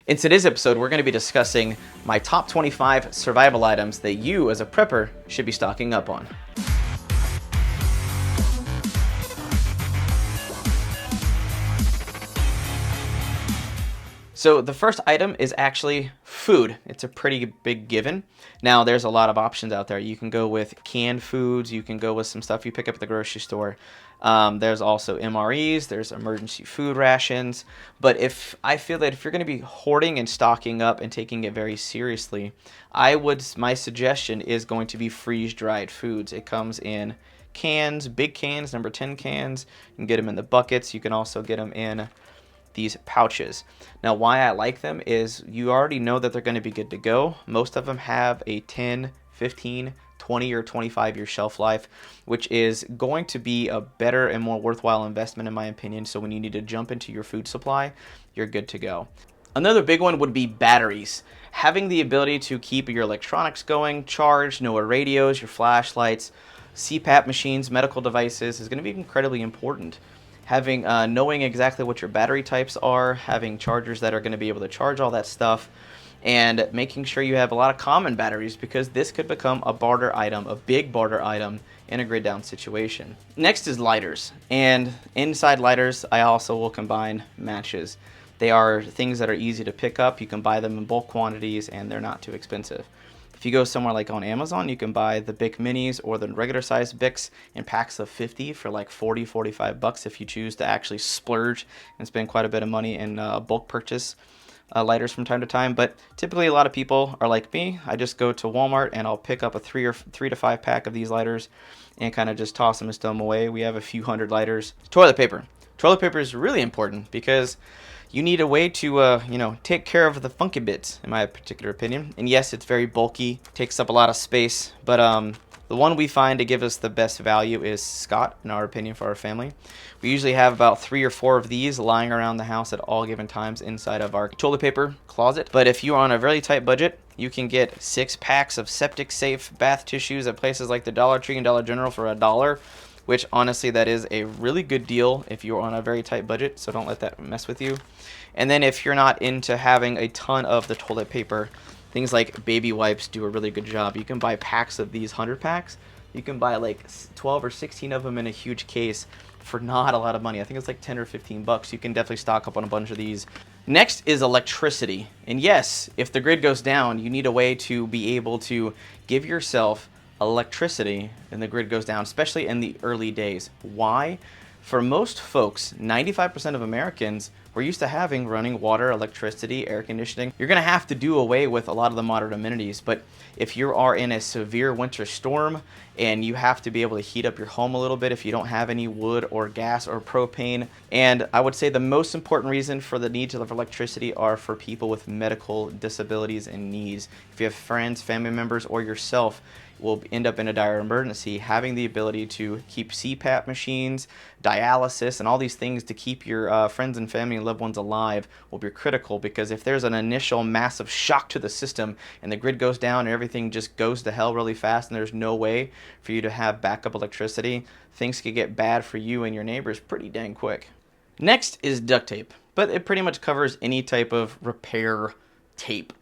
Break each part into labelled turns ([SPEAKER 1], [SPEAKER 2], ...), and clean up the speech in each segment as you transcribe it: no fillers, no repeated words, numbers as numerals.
[SPEAKER 1] In today's episode, we're going to be discussing my top 25 survival items that you as a prepper should be stocking up on. So the first item is actually food. It's a pretty big given. Now there's a lot of options out there. You can go with canned foods. You can go with some stuff you pick up at the grocery store. There's also MREs. There's emergency food rations. But I feel that if you're going to be hoarding and stocking up and taking it very seriously, my suggestion is going to be freeze-dried foods. It comes in cans, big cans, number 10 cans. You can get them in the buckets. You can also get them in these pouches. Now why I like them is you already know that they're going to be good to go. Most of them have a 10, 15, 20 or 25 year shelf life, which is going to be a better and more worthwhile investment in my opinion. So when you need to jump into your food supply, you're good to go. Another big one would be batteries. Having the ability to keep your electronics going, charged, NOAA radios, your flashlights, CPAP machines, medical devices is going to be incredibly important. Having knowing exactly what your battery types are, having chargers that are going to be able to charge all that stuff, and making sure you have a lot of common batteries because this could become a barter item, a big barter item in a grid down situation. Next is lighters, and inside lighters I also will combine matches. They are things that are easy to pick up. You can buy them in bulk quantities and they're not too expensive. If you go somewhere like on Amazon, you can buy the Bic Minis or the regular size Bics in packs of 50 for like 40, 45 bucks if you choose to actually splurge and spend quite a bit of money in bulk purchase lighters from time to time. But typically a lot of people are like me. I just go to Walmart and I'll pick up a 3 to 5 pack of these lighters and kind of just toss them and stow them away. We have a few hundred lighters. Toilet paper. Toilet paper is really important because you need a way to, take care of the funky bits, in my particular opinion. And yes, it's very bulky, takes up a lot of space, but the one we find to give us the best value is Scott, in our opinion, for our family. We usually have about 3 or 4 of these lying around the house at all given times inside of our toilet paper closet. But if you're on a really tight budget, you can get 6 packs of septic safe bath tissues at places like the Dollar Tree and Dollar General for $1. Which honestly, that is a really good deal if you're on a very tight budget, so don't let that mess with you. And then if you're not into having a ton of the toilet paper, things like baby wipes do a really good job. You can buy packs of these 100 packs. You can buy like 12 or 16 of them in a huge case for not a lot of money. I think it's like 10 or 15 bucks. You can definitely stock up on a bunch of these. Next is electricity. And yes, if the grid goes down, you need a way to be able to give yourself electricity and the grid goes down, especially in the early days. Why? For most folks, 95% of Americans, we're used to having running water, electricity, air conditioning. You're going to have to do away with a lot of the modern amenities, but if you are in a severe winter storm and you have to be able to heat up your home a little bit if you don't have any wood or gas or propane, and I would say the most important reason for the needs of electricity are for people with medical disabilities and needs. If you have friends, family members, or yourself will end up in a dire emergency, having the ability to keep CPAP machines, dialysis, and all these things to keep your friends and family and loved ones alive will be critical, because if there's an initial massive shock to the system and the grid goes down and everything just goes to hell really fast and there's no way for you to have backup electricity, things could get bad for you and your neighbors pretty dang quick. Next is duct tape, but it pretty much covers any type of repair tape.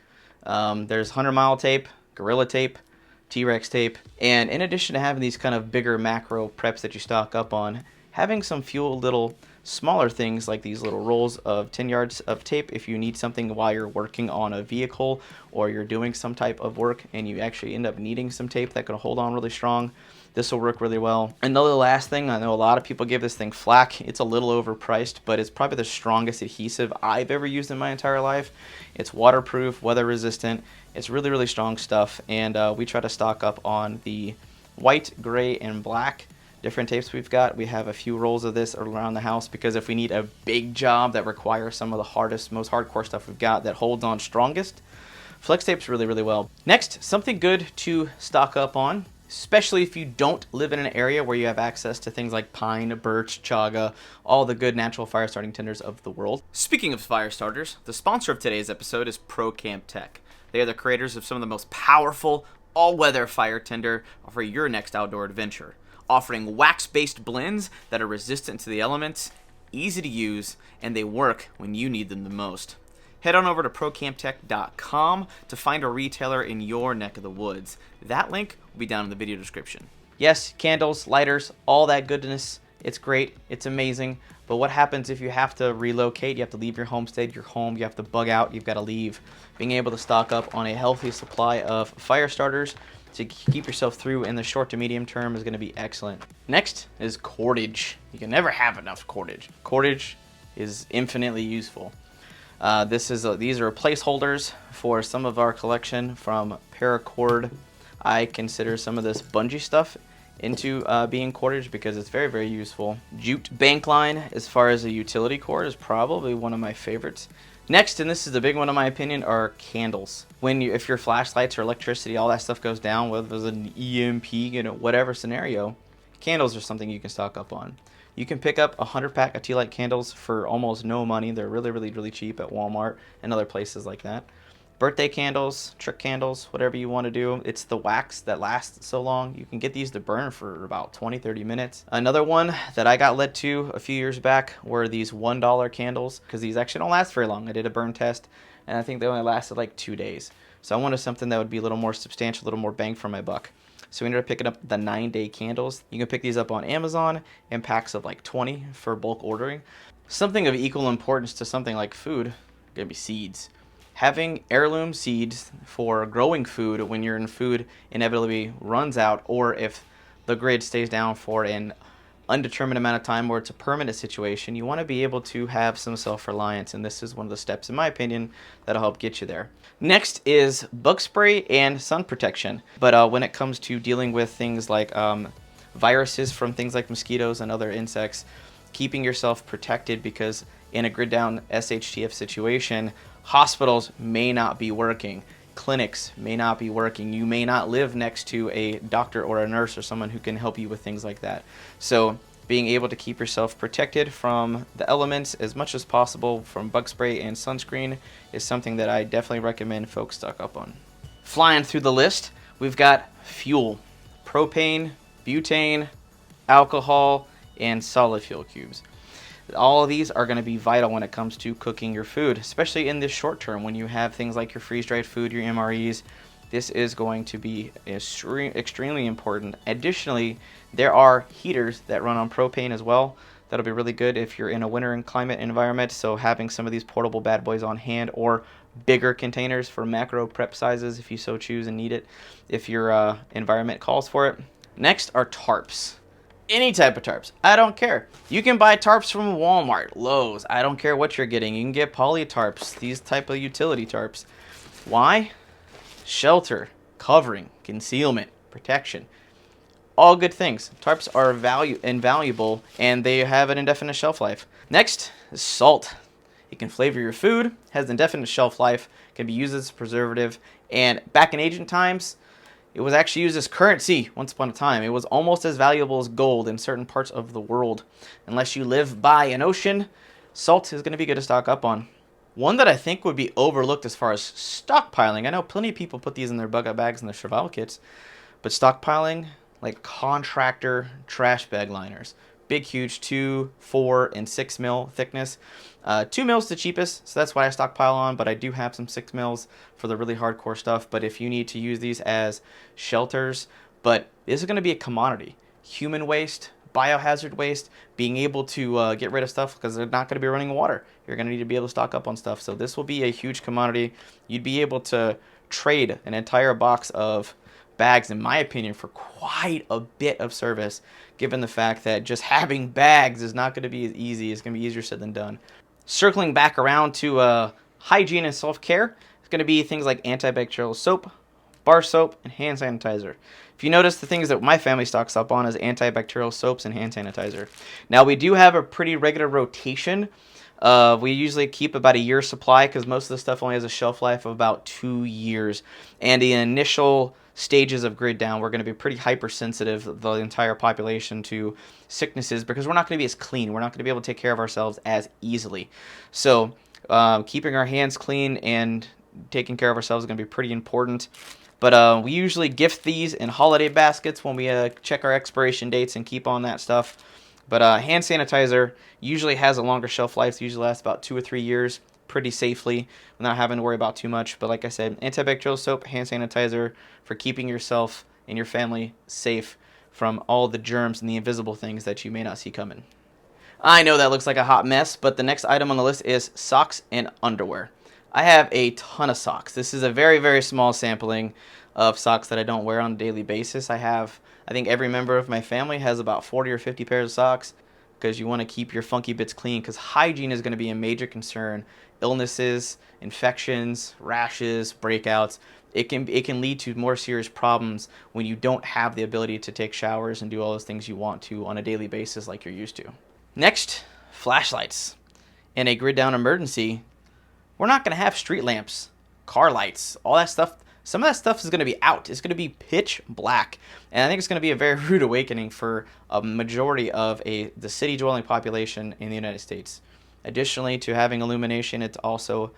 [SPEAKER 1] There's 100-mile tape, Gorilla tape, T-Rex tape, and in addition to having these kind of bigger macro preps that you stock up on, having some few little smaller things like these little rolls of 10 yards of tape if you need something while you're working on a vehicle or you're doing some type of work and you actually end up needing some tape that can hold on really strong. This will work really well. Another last thing, I know a lot of people give this thing flack. It's a little overpriced, but it's probably the strongest adhesive I've ever used in my entire life. It's waterproof, weather resistant. It's really, really strong stuff, and we try to stock up on the white, gray, and black different tapes we've got. We have a few rolls of this around the house because if we need a big job that requires some of the hardest, most hardcore stuff we've got that holds on strongest, flex tape's really, really well. Next, something good to stock up on, especially if you don't live in an area where you have access to things like pine, birch, chaga, all the good natural fire starting tinders of the world. Speaking of fire starters, the sponsor of today's episode is PROCAMPTEK. They are the creators of some of the most powerful all-weather fire tinder for your next outdoor adventure, offering wax-based blends that are resistant to the elements, easy to use, and they work when you need them the most. head on over to PROCAMPTEK.com to find a retailer in your neck of the woods. That link will be down in the video description. Yes, candles, lighters, all that goodness. It's great. It's amazing. But what happens if you have to relocate? You have to leave your homestead, your home. You have to bug out. You've got to leave. Being able to stock up on a healthy supply of fire starters to keep yourself through in the short to medium term is going to be excellent. Next is cordage. You can never have enough cordage. Cordage is infinitely useful. These are placeholders for some of our collection from Paracord. I consider some of this bungee stuff into being cordage because it's very, very useful. Jute bank line, as far as a utility cord, is probably one of my favorites. Next, and this is the big one in my opinion, are candles. If your flashlights or electricity, all that stuff goes down, whether there's an EMP, whatever scenario, candles are something you can stock up on. You can pick up a 100-pack of tea light candles for almost no money. They're really, really, really cheap at Walmart and other places like that. Birthday candles, trick candles, whatever you want to do. It's the wax that lasts so long. You can get these to burn for about 20-30 minutes. Another one that I got led to a few years back were these $1 candles, because these actually don't last very long. I did a burn test, and I think they only lasted like 2 days. So I wanted something that would be a little more substantial, a little more bang for my buck. So we ended up picking up the 9-day candles. You can pick these up on Amazon in packs of like 20 for bulk ordering. Something of equal importance to something like food, gonna be seeds. Having heirloom seeds for growing food when your food inevitably runs out, or if the grid stays down for an undetermined amount of time or it's a permanent situation, you want to be able to have some self-reliance, and this is one of the steps, in my opinion, that'll help get you there. Next is bug spray and sun protection. But when it comes to dealing with things like viruses from things like mosquitoes and other insects, keeping yourself protected, because in a grid down SHTF situation, hospitals may not be working. Clinics may not be working. You may not live next to a doctor or a nurse or someone who can help you with things like that. So being able to keep yourself protected from the elements as much as possible from bug spray and sunscreen is something that I definitely recommend folks stock up on. Flying through the list, we've got fuel, propane, butane, alcohol, and solid fuel cubes. All of these are going to be vital when it comes to cooking your food, especially in this short term when you have things like your freeze-dried food, your MREs. This is going to be extremely important. Additionally, there are heaters that run on propane as well. That'll be really good if you're in a winter climate environment, so having some of these portable bad boys on hand, or bigger containers for macro prep sizes if you so choose and need it, if your environment calls for it. Next are tarps. Any type of tarps. I don't care. You can buy tarps from Walmart, Lowe's. I don't care what you're getting. You can get poly tarps, these type of utility tarps. Why? Shelter, covering, concealment, protection. All good things. Tarps are invaluable, and they have an indefinite shelf life. Next is salt. It can flavor your food, has an indefinite shelf life, can be used as a preservative, and back in ancient times, it was actually used as currency once upon a time. It was almost as valuable as gold in certain parts of the world. Unless you live by an ocean, salt is going to be good to stock up on. One that I think would be overlooked as far as stockpiling. I know plenty of people put these in their bug-out bags and their survival kits, but stockpiling, like Contractor trash bag liners. Big, huge 2, 4, and 6 mil thickness. 2 mil is the cheapest, so that's why I stockpile on, but I do have some 6 mils for the really hardcore stuff. But if you need to use these as shelters, but this is going to be a commodity. Human waste, biohazard waste, being able to get rid of stuff because they're not going to be running water. You're going to need to be able to stock up on stuff. So this will be a huge commodity. You'd be able to trade an entire box of bags, in my opinion, for quite a bit of service, given the fact that just having bags is not going to be as easy. It's going to be easier said than done. Circling back around to hygiene and self-care, it's going to be things like antibacterial soap, bar soap, and hand sanitizer. If you notice, the things that my family stocks up on is antibacterial soaps and hand sanitizer. Now, we do have a pretty regular rotation. We usually keep about a year's supply because most of the stuff only has a shelf life of about 2 years. And the initial stages of grid down, we're going to be pretty hypersensitive, the entire population, to sicknesses because we're not going to be as clean. We're not going to be able to take care of ourselves as easily. So keeping our hands clean and taking care of ourselves is going to be pretty important. But we usually gift these in holiday baskets when we check our expiration dates and keep on that stuff. But hand sanitizer usually has a longer shelf life. It usually lasts about 2 or 3 years. pretty safely without having to worry about too much. But like I said, antibacterial soap, hand sanitizer for keeping yourself and your family safe from all the germs and the invisible things that you may not see coming. I know that looks like a hot mess, but the next item on the list is socks and underwear. I have a ton of socks. This is a very, very small sampling of socks that I don't wear on a daily basis. I think every member of my family has about 40 or 50 pairs of socks, because you want to keep your funky bits clean, because hygiene is going to be a major concern. Illnesses, infections, rashes, breakouts. It can lead to more serious problems when you don't have the ability to take showers and do all those things you want to on a daily basis like you're used to. Next, flashlights. In a grid down emergency, we're not going to have street lamps, car lights, all that stuff. Some of that stuff is going to be out. It's going to be pitch black. And I think it's going to be a very rude awakening for a majority of the city dwelling population in the United States. Additionally to having illumination, it's also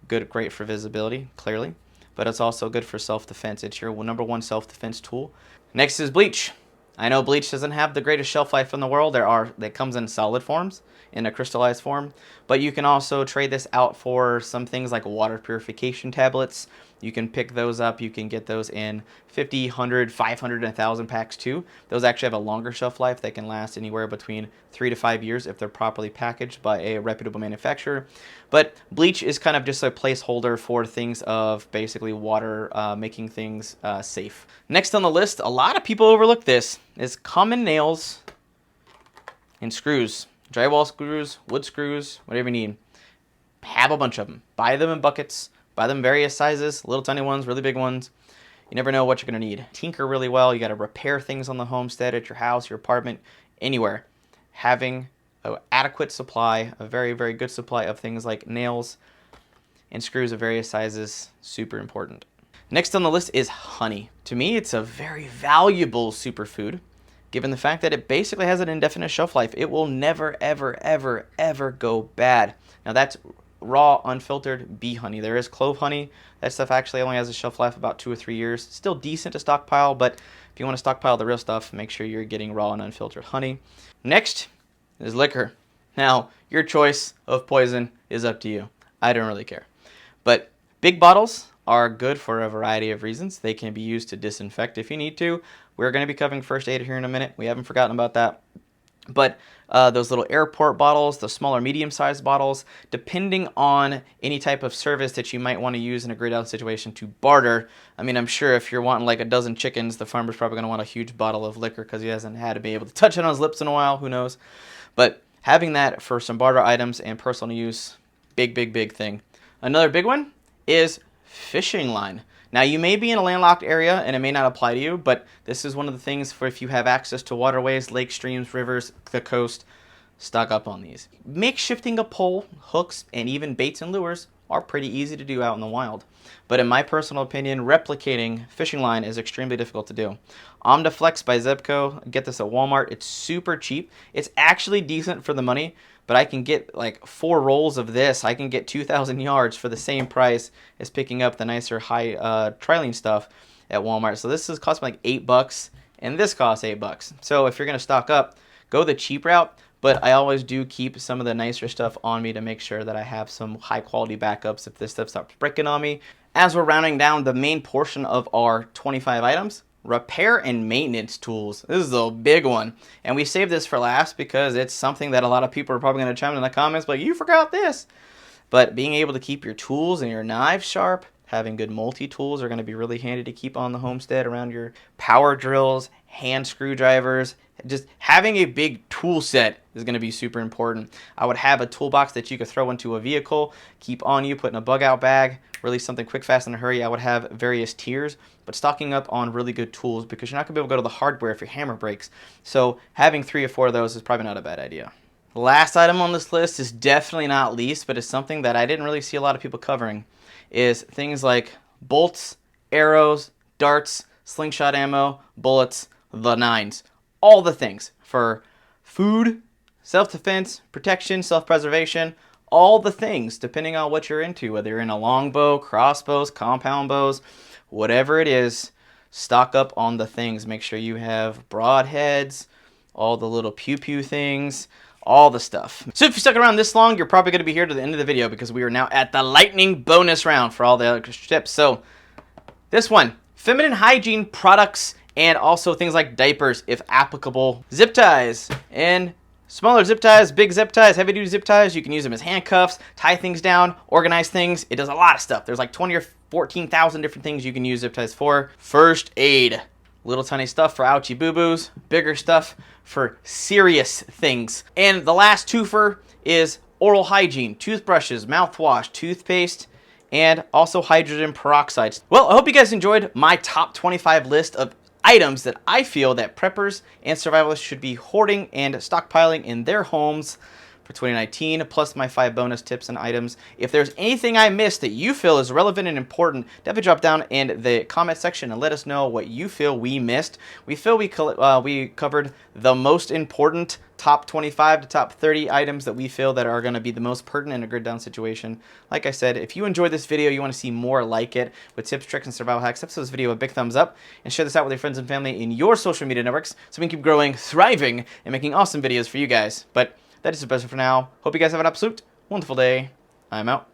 [SPEAKER 1] great for visibility, clearly. But it's also good for self-defense. It's your number one self-defense tool. Next is bleach. I know bleach doesn't have the greatest shelf life in the world. That comes in solid forms, in a crystallized form. But you can also trade this out for some things like water purification tablets. You can pick those up. You can get those in 50, 100, 500, and 1,000 packs too. Those actually have a longer shelf life. They can last anywhere between 3 to 5 years if they're properly packaged by a reputable manufacturer. But bleach is kind of just a placeholder for things of basically water, making things safe. Next on the list, a lot of people overlook this, is common nails and screws. Drywall screws, wood screws, whatever you need. Have a bunch of them. Buy them in buckets. Buy them various sizes, little tiny ones, really big ones. You never know what you're going to need. Tinker really well. You got to repair things on the homestead, at your house, your apartment, anywhere. Having an adequate supply, a very, very good supply of things like nails and screws of various sizes, super important. Next on the list is honey. To me, it's a very valuable superfood, given the fact that it basically has an indefinite shelf life. It will never, ever, ever, ever go bad. Now that's raw, unfiltered bee honey. There is clove honey. That stuff actually only has a shelf life about 2 or 3 years. Still decent to stockpile, but if you want to stockpile the real stuff, make sure you're getting raw and unfiltered honey. Next is liquor. Now, your choice of poison is up to you. I don't really care. But big bottles are good for a variety of reasons. They can be used to disinfect if you need to. We're going to be covering first aid here in a minute. We haven't forgotten about that. But those little airport bottles, the smaller medium-sized bottles, depending on any type of service that you might want to use in a grid out situation to barter. I mean, I'm sure if you're wanting like a dozen chickens, the farmer's probably going to want a huge bottle of liquor because he hasn't had to be able to touch it on his lips in a while. Who knows? But having that for some barter items and personal use, big, big, big thing. Another big one is fishing line. Now, you may be in a landlocked area and it may not apply to you, but this is one of the things for if you have access to waterways, lakes, streams, rivers, the coast, stock up on these. Makeshifting a pole, hooks, and even baits and lures are pretty easy to do out in the wild. But in my personal opinion, replicating fishing line is extremely difficult to do. Omniflex by Zebco, get this at Walmart. It's super cheap. It's actually decent for the money, but I can get like 4 rolls of this. I can get 2,000 yards for the same price as picking up the nicer high trilene stuff at Walmart. So this is cost me like $8, and this costs $8. So if you're gonna stock up, go the cheap route. But I always do keep some of the nicer stuff on me to make sure that I have some high quality backups if this stuff starts breaking on me. As we're rounding down the main portion of our 25 items, repair and maintenance tools. This is a big one. And we saved this for last because it's something that a lot of people are probably going to chime in the comments like, you forgot this. But being able to keep your tools and your knives sharp, having good multi-tools are going to be really handy to keep on the homestead around your power drills, hand screwdrivers. Just having a big tool set is going to be super important. I would have a toolbox that you could throw into a vehicle, keep on you, put in a bug out bag, release something quick, fast, in a hurry. I would have various tiers, but stocking up on really good tools because you're not going to be able to go to the hardware if your hammer breaks. So having 3 or 4 of those is probably not a bad idea. The last item on this list is definitely not least, but it's something that I didn't really see a lot of people covering, is things like bolts, arrows, darts, slingshot ammo, bullets, the 9s. All the things for food, self-defense, protection, self-preservation, all the things depending on what you're into, whether you're in a longbow, crossbows, compound bows, whatever it is, stock up on the things. Make sure you have broadheads, all the little pew-pew things, all the stuff. So if you stuck around this long, you're probably going to be here to the end of the video because we are now at the lightning bonus round for all the other tips. So this one, feminine hygiene products and also things like diapers if applicable. Zip ties and smaller zip ties, big zip ties, heavy duty zip ties. You can use them as handcuffs, tie things down, organize things. It does a lot of stuff. There's like 20 or 14,000 different things you can use zip ties for. First aid. Little tiny stuff for ouchie boo-boos. Bigger stuff for serious things. And the last twofer is oral hygiene. Toothbrushes, mouthwash, toothpaste, and also hydrogen peroxide. Well, I hope you guys enjoyed my top 25 list of items that I feel that preppers and survivalists should be hoarding and stockpiling in their homes for 2019, plus my 5 bonus tips and items. If there's anything I missed that you feel is relevant and important, definitely drop down in the comment section and let us know what you feel we missed. We feel we covered the most important top 25 to top 30 items that we feel that are going to be the most pertinent in a grid down situation. Like I said, if you enjoyed this video, you want to see more like it with tips, tricks, and survival hacks, give this video a big thumbs up and share this out with your friends and family in your social media networks so we can keep growing, thriving, and making awesome videos for you guys. But that is the best for now. Hope you guys have an absolute wonderful day. I'm out.